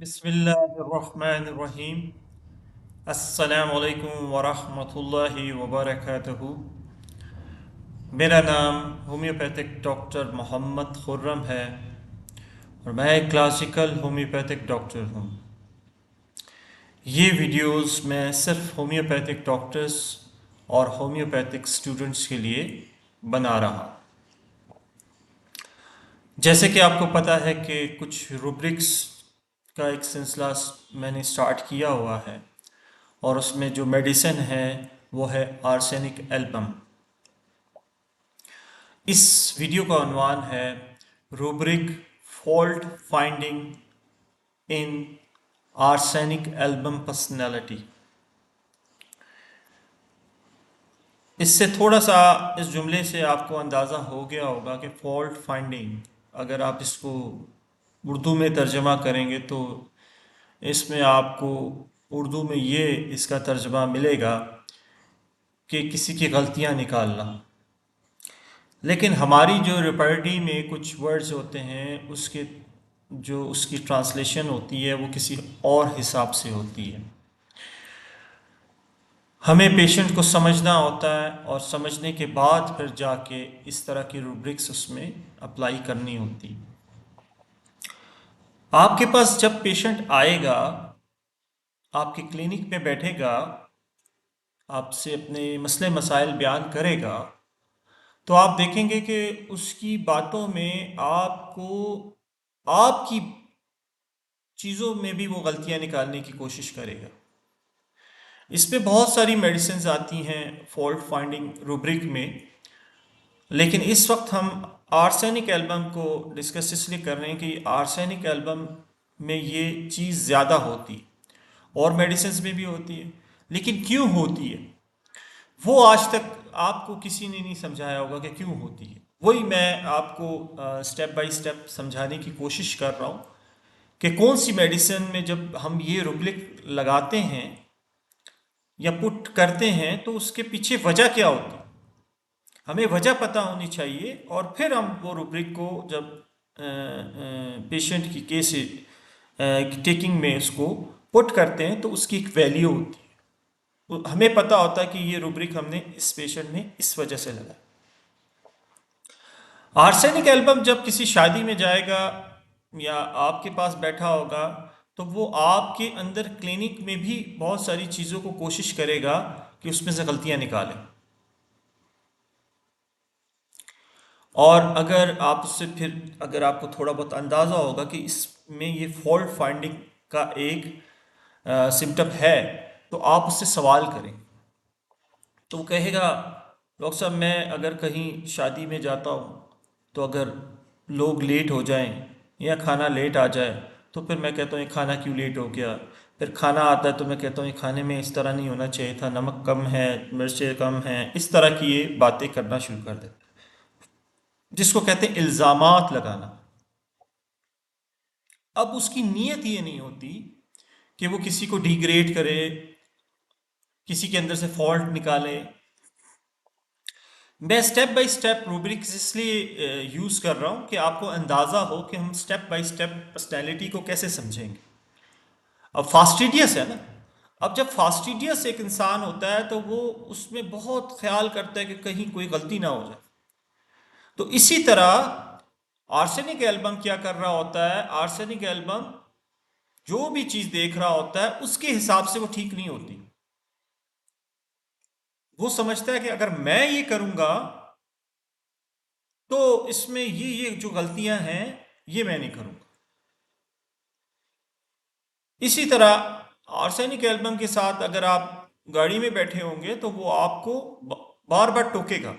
बिस्मिल्लाहिर्रहमानिर्रहीम। अस्सलामु अलैकुम वरहमतुल्लाहि वबरकातुहू। मेरा नाम होम्योपैथिक डॉक्टर मोहम्मद खुर्रम है और मैं एक क्लासिकल होम्योपैथिक डॉक्टर हूँ। ये वीडियोस मैं सिर्फ होम्योपैथिक डॉक्टर्स और होम्योपैथिक स्टूडेंट्स के लिए बना रहा। जैसे कि आपको पता है कि कुछ रूब्रिक्स का एक सिलसिला मैंने स्टार्ट किया हुआ है और उसमें जो मेडिसिन है वो है आर्सेनिक एल्बम। इस वीडियो का उन्वान है rubric fault finding in arsenic album personality. इससे थोड़ा सा इस जुमले से आपको अंदाज़ा हो गया होगा कि फॉल्ट फाइंडिंग, अगर आप इसको उर्दू में तर्जमा करेंगे तो इसमें आपको उर्दू में ये इसका तर्जमा मिलेगा कि किसी की गलतियां निकालना। लेकिन हमारी जो रेपर्टरी में कुछ वर्ड्स होते हैं उसके जो उसकी ट्रांसलेशन होती है वो किसी और हिसाब से होती है। हमें पेशेंट को समझना होता है और समझने के बाद फिर जाके इस तरह की रूब्रिक्स उसमें अप्लाई करनी होती। आपके पास जब पेशेंट आएगा, आपके क्लिनिक में बैठेगा, आपसे अपने मसले मसाइल बयान करेगा, तो आप देखेंगे कि उसकी बातों में आपको आपकी चीज़ों में भी वो गलतियां निकालने की कोशिश करेगा। इस पे बहुत सारी मेडिसिन आती हैं फॉल्ट फाइंडिंग रूब्रिक में, लेकिन इस वक्त हम आर्सेनिक एल्बम को डिस्कस इसलिए कर रहे हैं कि आर्सेनिक एल्बम में ये चीज़ ज़्यादा होती और मेडिसिन में भी होती है। लेकिन क्यों होती है वो आज तक आपको किसी ने नहीं समझाया होगा कि क्यों होती है। वही मैं आपको स्टेप बाय स्टेप समझाने की कोशिश कर रहा हूँ कि कौन सी मेडिसिन में जब हम ये रुब्रिक लगाते हैं या पुट करते हैं तो उसके पीछे वजह क्या होती है, हमें वजह पता होनी चाहिए। और फिर हम वो रुब्रिक को जब पेशेंट की केस टेकिंग में उसको पुट करते हैं तो उसकी एक वैल्यू होती है। हमें पता होता है कि ये रुब्रिक हमने इस पेशेंट में इस वजह से लगा। आर्सेनिक एल्बम जब किसी शादी में जाएगा या आपके पास बैठा होगा तो वो आपके अंदर क्लिनिक में भी बहुत सारी चीज़ों को कोशिश करेगा कि उसमें से गलतियां निकालें। और अगर आप उससे फिर अगर आपको थोड़ा बहुत अंदाज़ा होगा कि इसमें ये फॉल्ट फाइंडिंग का एक सिम्टम है तो आप उससे सवाल करें। तो वो कहेगा डॉक्टर साहब मैं अगर कहीं शादी में जाता हूँ तो अगर लोग लेट हो जाएं या खाना लेट आ जाए तो फिर मैं कहता हूँ ये खाना क्यों लेट हो गया। फिर खाना आता है तो मैं कहता हूँ ये खाने में इस तरह नहीं होना चाहिए था, नमक कम है, मिर्चें कम हैं, इस तरह की ये बातें करना शुरू कर देता है, जिसको कहते हैं इल्ज़ामात लगाना। अब उसकी नीयत ये नहीं होती कि वो किसी को डिग्रेड करे, किसी के अंदर से फॉल्ट निकाले। मैं स्टेप बाय स्टेप रूब्रिक्स इसलिए यूज़ कर रहा हूँ कि आपको अंदाज़ा हो कि हम स्टेप बाय स्टेप पर्सनैलिटी को कैसे समझेंगे। अब फास्टिडियस है ना, अब जब फास्टिडियस एक इंसान होता है तो वो उसमें बहुत ख्याल करता है कि कहीं कोई गलती ना हो जाए। तो इसी तरह आर्सेनिक एल्बम क्या कर रहा होता है, आर्सेनिक एल्बम जो भी चीज़ देख रहा होता है उसके हिसाब से वो ठीक नहीं होती। वो समझता है कि अगर मैं ये करूँगा तो इसमें ये जो गलतियां हैं ये मैं नहीं करूंगा। इसी तरह आर्सेनिक एल्बम के साथ अगर आप गाड़ी में बैठे होंगे तो वो आपको बार बार टोकेगा।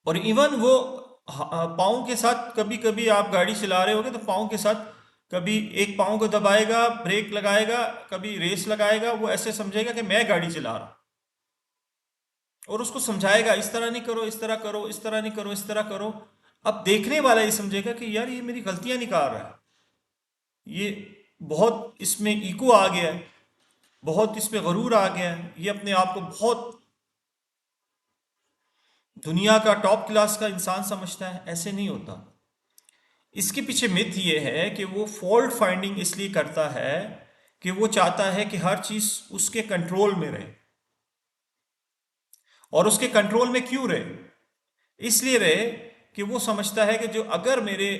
और इवन वो पाँव के साथ, कभी कभी आप गाड़ी चला रहे होगे तो पाँव के साथ कभी एक पाँव को दबाएगा, ब्रेक लगाएगा, कभी रेस लगाएगा, वो ऐसे समझेगा कि मैं गाड़ी चला रहा हूं। और उसको समझाएगा इस तरह नहीं करो, इस तरह करो, इस तरह नहीं करो, इस तरह करो। अब देखने वाला ये समझेगा कि यार ये मेरी गलतियां निकाल रहा है, ये बहुत इसमें ईगो आ गया है, बहुत इसमें गरूर आ गया है, ये अपने आप को बहुत दुनिया का टॉप क्लास का इंसान समझता है। ऐसे नहीं होता। इसके पीछे मिथ ये है कि वो फॉल्ट फाइंडिंग इसलिए करता है कि वो चाहता है कि हर चीज उसके कंट्रोल में रहे। और उसके कंट्रोल में क्यों रहे? इसलिए रहे कि वो समझता है कि जो अगर मेरे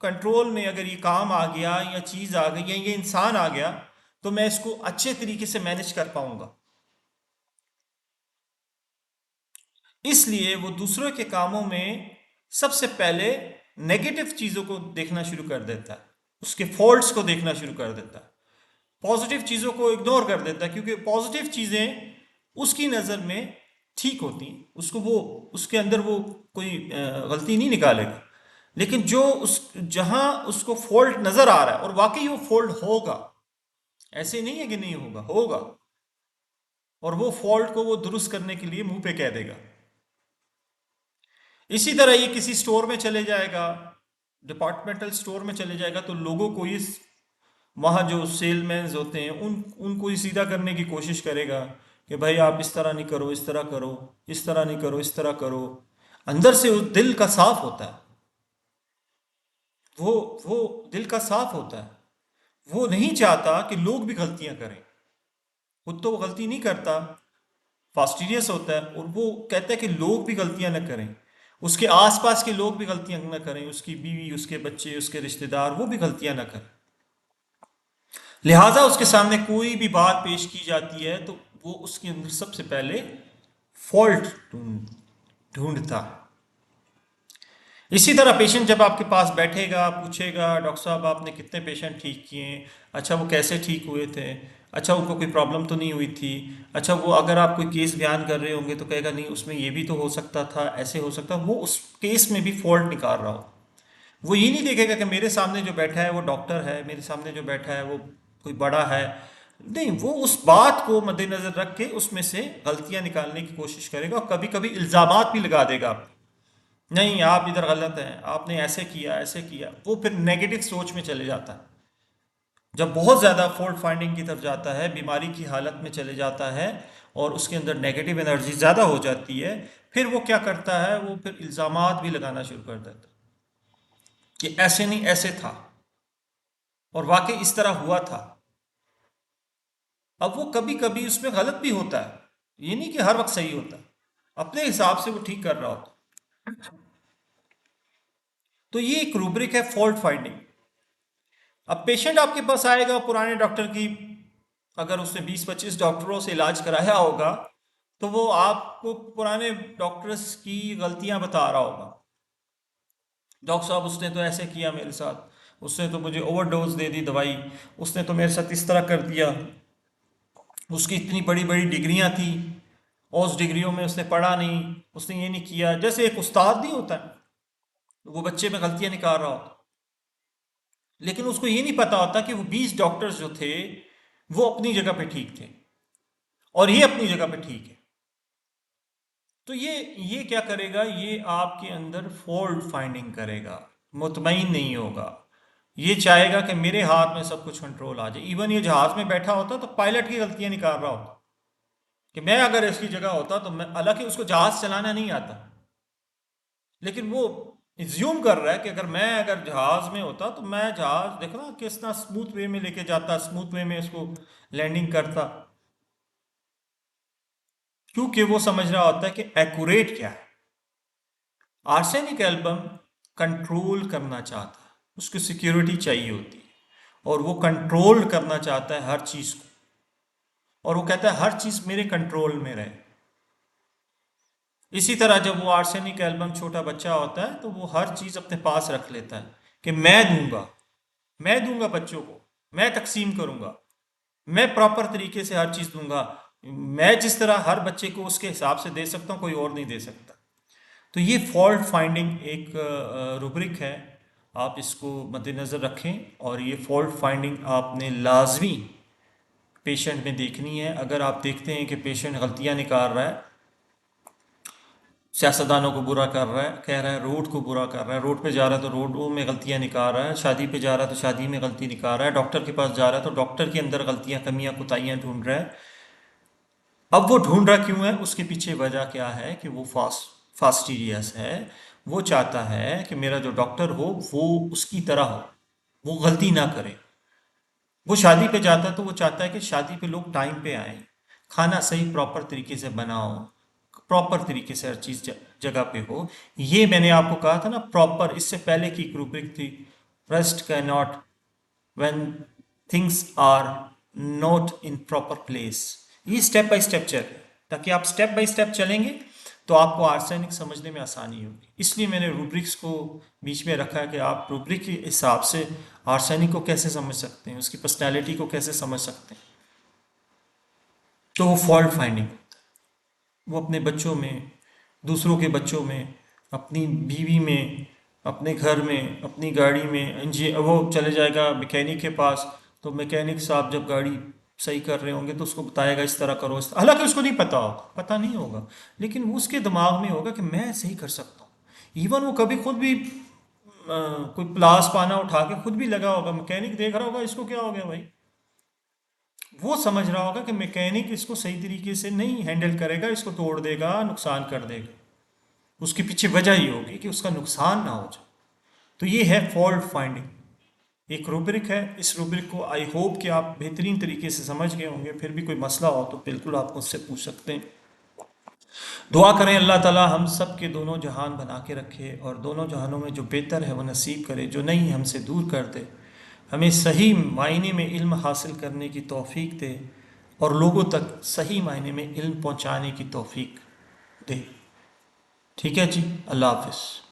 कंट्रोल में अगर ये काम आ गया या चीज आ गई या ये इंसान आ गया, तो मैं इसको अच्छे तरीके से मैनेज कर पाऊंगा। इसलिए वो दूसरों के कामों में सबसे पहले नेगेटिव चीजों को देखना शुरू कर देता है, उसके फॉल्ट्स को देखना शुरू कर देता है, पॉजिटिव चीजों को इग्नोर कर देता है, क्योंकि पॉजिटिव चीजें उसकी नजर में ठीक होती हैं, उसको वो उसके अंदर वो कोई गलती नहीं निकालेगा। लेकिन जो उस जहां उसको फॉल्ट नजर आ रहा है और वाकई वो फॉल्ट होगा, ऐसे नहीं है कि नहीं होगा, होगा, और वो फॉल्ट को वो दुरुस्त करने के लिए मुंह पे कह देगा। इसी तरह ये किसी स्टोर में चले जाएगा, डिपार्टमेंटल स्टोर में चले जाएगा, तो लोगों को इस वहाँ जो सेलमैन होते हैं उनको ही सीधा करने की कोशिश करेगा कि भाई आप इस तरह नहीं करो, इस तरह करो, इस तरह नहीं करो, इस तरह करो। अंदर से उस दिल का साफ होता है, वो वो दिल का साफ होता है, वो नहीं चाहता कि लोग भी गलतियां करें। खुद तो वो गलती नहीं करता, फास्टिडियस होता है, और वो कहता है कि लोग भी गलतियां न करें, उसके आसपास के लोग भी गलतियां न करें, उसकी बीवी, उसके बच्चे, उसके रिश्तेदार, वो भी गलतियां न करें। लिहाजा उसके सामने कोई भी बात पेश की जाती है तो वो उसके अंदर सबसे पहले फॉल्ट ढूंढता है। इसी तरह पेशेंट जब आपके पास बैठेगा, पूछेगा डॉक्टर साहब आपने कितने पेशेंट ठीक किए, अच्छा वो कैसे ठीक हुए थे, अच्छा उनको कोई प्रॉब्लम तो नहीं हुई थी, अच्छा वो अगर आप कोई केस बयान कर रहे होंगे तो कहेगा नहीं उसमें ये भी तो हो सकता था, ऐसे हो सकता, वो उस केस में भी फॉल्ट निकाल रहा हो। वो ये नहीं देखेगा कि मेरे सामने जो बैठा है वो डॉक्टर है, मेरे सामने जो बैठा है वो कोई बड़ा है। नहीं, वो उस बात को मद्देनजर रख के उसमें से गलतियां निकालने की कोशिश करेगा, और कभी कभी इल्जामात भी लगा देगा आप, नहीं आप इधर गलत हैं, आपने ऐसे किया, ऐसे किया। वो फिर नेगेटिव सोच में चले जाता है। जब बहुत ज़्यादा फॉल्ट फाइंडिंग की तरफ जाता है, बीमारी की हालत में चले जाता है, और उसके अंदर नेगेटिव एनर्जी ज़्यादा हो जाती है, फिर वो क्या करता है, वो फिर इल्ज़ामात भी लगाना शुरू कर देता है कि ऐसे नहीं, ऐसे था, और वाकई इस तरह हुआ था। अब वो कभी कभी उसमें गलत भी होता है, ये नहीं कि हर वक्त सही होता है, अपने हिसाब से वो ठीक कर रहा होता है। तो ये एक रूब्रिक है फॉल्ट फाइंडिंग। अब पेशेंट आपके पास आएगा पुराने डॉक्टर की, अगर उसने 20-25 डॉक्टरों से इलाज कराया होगा, तो वो आपको पुराने डॉक्टर्स की गलतियां बता रहा होगा। डॉक्टर साहब उसने तो ऐसे किया मेरे साथ, उसने तो मुझे ओवरडोज दे दी दवाई, उसने तो मेरे साथ इस तरह कर दिया, उसकी इतनी बड़ी बड़ी डिग्रियां थी और उस डिग्रियों में उसने पढ़ा नहीं, उसने ये नहीं किया। जैसे एक उस्ताद नहीं होता है, वो बच्चे में गलतियां निकाल रहा होता, लेकिन उसको ये नहीं पता होता कि वो 20 डॉक्टर्स जो थे वो अपनी जगह पे ठीक थे और ये अपनी जगह पे ठीक है। तो ये क्या करेगा, ये आपके अंदर फॉल्ट फाइंडिंग करेगा, मुतमईन नहीं होगा, ये चाहेगा कि मेरे हाथ में सब कुछ कंट्रोल आ जाए। इवन ये जहाज में बैठा होता तो पायलट की गलतियां निकाल रहा होता कि मैं अगर इसकी जगह होता तो मैं, हालांकि उसको जहाज चलाना नहीं आता, लेकिन वो इज्यूम कर रहा है कि अगर जहाज में होता तो मैं जहाज देखो ना किस तरह स्मूथ वे में लेके जाता, स्मूथ वे में इसको लैंडिंग करता, क्योंकि वो समझ रहा होता है कि एक्यूरेट क्या है। आर्सेनिक एल्बम कंट्रोल करना चाहता है, उसको सिक्योरिटी चाहिए होती है, और वो कंट्रोल करना चाहता है हर चीज को, और वो कहता है हर चीज मेरे कंट्रोल में रहे। इसी तरह जब वो आर्सेनिक एल्बम छोटा बच्चा होता है तो वो हर चीज अपने पास रख लेता है कि मैं दूंगा बच्चों को, मैं तकसीम करूंगा, मैं प्रॉपर तरीके से हर चीज दूंगा, मैं जिस तरह हर बच्चे को उसके हिसाब से दे सकता हूँ कोई और नहीं दे सकता। तो ये फॉल्ट फाइंडिंग एक रूब्रिक है, आप इसको मद्देनज़र रखें, और ये फॉल्ट फाइंडिंग आपने लाजमी पेशेंट में देखनी है। अगर आप देखते हैं कि पेशेंट गलतियां निकाल रहा है, सियासतदानों को बुरा कर रहा है, कह रहा है रोड को बुरा कर रहा है, रोड पे जा रहा है तो रोडों में गलतियां निकाल रहा है, शादी पे जा रहा है तो शादी में गलती निकाल रहा है, डॉक्टर के पास जा रहा है तो डॉक्टर के अंदर गलतियां, कमियां, कुताहियां ढूंढ रहा है। अब वो ढूंढ रहा क्यों है, उसके पीछे वजह क्या है कि वो फास्टीरियस है, वो चाहता है कि मेरा जो डॉक्टर हो वो उसकी तरह हो, वो गलती ना करे। वो शादी पे जाता है तो वो चाहता है कि शादी पे लोग टाइम पे आए, खाना सही प्रॉपर तरीके से बनाओ, प्रॉपर तरीके से हर चीज़ जगह पे हो। ये मैंने आपको कहा था ना, प्रॉपर, इससे पहले की एक रूब्रिक थी, trust can not when things are not in proper place. ये स्टेप बाय स्टेप चल रहा है, ताकि आप स्टेप बाय स्टेप चलेंगे तो आपको आर्सेनिक समझने में आसानी होगी। इसलिए मैंने रूब्रिक्स को बीच में रखा है कि आप रूब्रिक के हिसाब से आर्सेनिक को कैसे समझ सकते हैं, उसकी पर्सनैलिटी को कैसे समझ सकते हैं। तो वो फॉल्ट फाइंडिंग, वो अपने बच्चों में, दूसरों के बच्चों में, अपनी बीवी में, अपने घर में, अपनी गाड़ी में, वो चले जाएगा मैकेनिक के पास, तो मैकेनिक साहब जब गाड़ी सही कर रहे होंगे तो उसको बताएगा इस तरह करो, हालांकि उसको नहीं पता होगा, पता नहीं होगा, लेकिन वो उसके दिमाग में होगा कि मैं सही कर सकता हूँ। इवन वो कभी खुद भी कोई प्लास पाना उठा के खुद भी लगा होगा, मैकेनिक देख रहा होगा इसको क्या हो गया भाई, वो समझ रहा होगा कि मैकेनिक इसको सही तरीके से नहीं हैंडल करेगा, इसको तोड़ देगा, नुकसान कर देगा। उसके पीछे वजह ये होगी कि उसका नुकसान ना हो जाए। तो ये है फॉल्ट फाइंडिंग, एक रूब्रिक है। इस रूब्रिक को आई होप कि आप बेहतरीन तरीके से समझ गए होंगे। फिर भी कोई मसला हो तो बिल्कुल आप मुझसे पूछ सकते हैं। दुआ करें अल्लाह ताला हम सब के दोनों जहान बना के रखे और दोनों जहानों में जो बेहतर है वो नसीब करे, जो नहीं हमसे दूर कर दे। हमें सही मायने में इल्म हासिल करने की तौफीक दे और लोगों तक सही मायने में इल्म पहुंचाने की तौफीक दे। ठीक है जी, अल्लाह हाफिज़।